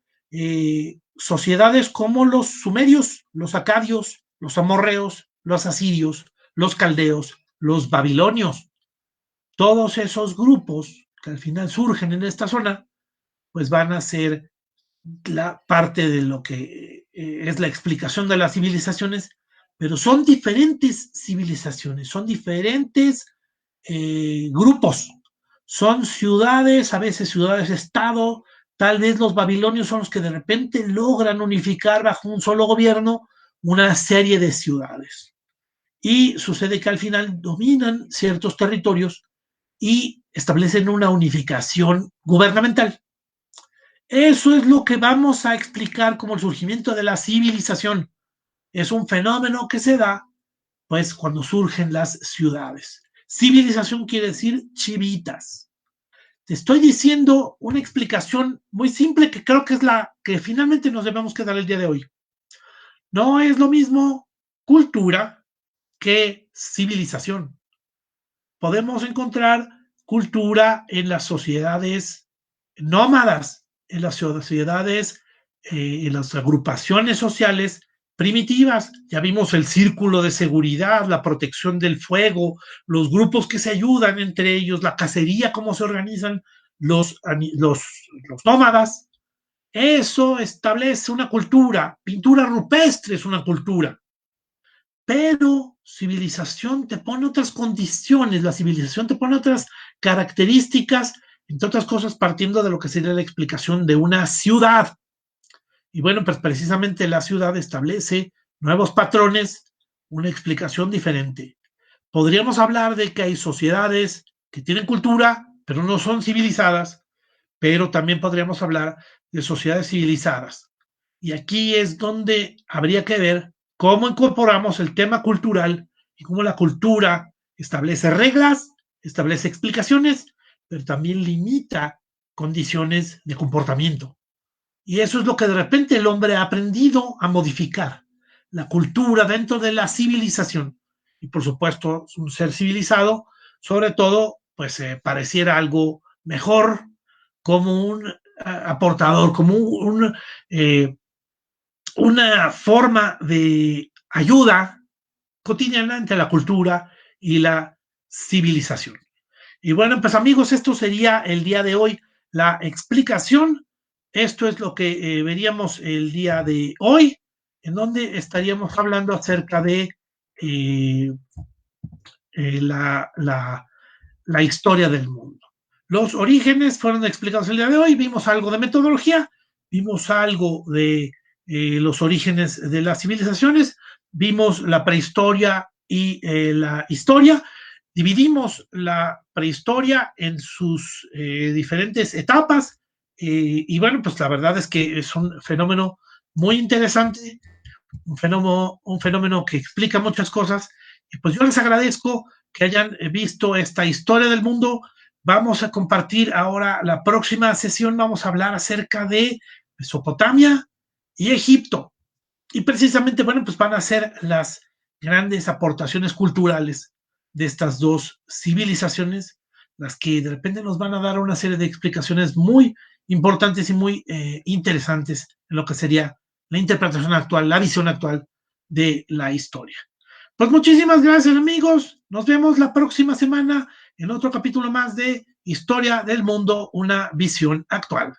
sociedades como los sumerios, los acadios, los amorreos, los asirios, los caldeos, los babilonios. Todos esos grupos que al final surgen en esta zona, pues van a ser la parte de lo que es la explicación de las civilizaciones, pero son diferentes civilizaciones, son diferentes grupos, son ciudades, a veces ciudades-estado, tal vez los babilonios son los que de repente logran unificar bajo un solo gobierno una serie de ciudades. Y sucede que al final dominan ciertos territorios y establecen una unificación gubernamental. Eso es lo que vamos a explicar como el surgimiento de la civilización. Es un fenómeno que se da, pues, cuando surgen las ciudades. Civilización quiere decir chivitas. Te estoy diciendo una explicación muy simple que creo que es la que finalmente nos debemos quedar el día de hoy. No es lo mismo cultura que civilización. Podemos encontrar cultura en las sociedades nómadas, en las sociedades, en las agrupaciones sociales primitivas. Ya vimos el círculo de seguridad, la protección del fuego, los grupos que se ayudan entre ellos, la cacería, cómo se organizan los nómadas. Eso establece una cultura. Pintura rupestre es una cultura. Pero civilización te pone otras condiciones, la civilización te pone otras características, entre otras cosas partiendo de lo que sería la explicación de una ciudad. Y bueno, pues precisamente la ciudad establece nuevos patrones, una explicación diferente. Podríamos hablar de que hay sociedades que tienen cultura, pero no son civilizadas, pero también podríamos hablar de sociedades civilizadas. Y aquí es donde habría que ver cómo incorporamos el tema cultural y cómo la cultura establece reglas, establece explicaciones, pero también limita condiciones de comportamiento. Y eso es lo que de repente el hombre ha aprendido a modificar, la cultura dentro de la civilización. Y por supuesto, un ser civilizado, sobre todo, pues pareciera algo mejor, como un aportador, como una forma de ayuda cotidiana entre la cultura y la civilización. Y bueno, pues amigos, esto sería el día de hoy la explicación. Esto es lo que veríamos el día de hoy, en donde estaríamos hablando acerca de eh, la historia del mundo. Los orígenes fueron explicados el día de hoy, vimos algo de metodología, vimos algo de los orígenes de las civilizaciones, vimos la prehistoria y la historia, dividimos la prehistoria en sus diferentes etapas y bueno, pues la verdad es que es un fenómeno muy interesante, un fenómeno que explica muchas cosas. Y pues yo les agradezco que hayan visto esta historia del mundo. Vamos a compartir ahora la próxima sesión. Vamos a hablar acerca de Mesopotamia y Egipto. Y precisamente, bueno, pues van a ser las grandes aportaciones culturales de estas dos civilizaciones, las que de repente nos van a dar una serie de explicaciones muy importantes y muy interesantes en lo que sería la interpretación actual, la visión actual de la historia. Pues muchísimas gracias amigos, nos vemos la próxima semana en otro capítulo más de Historia del Mundo, una visión actual.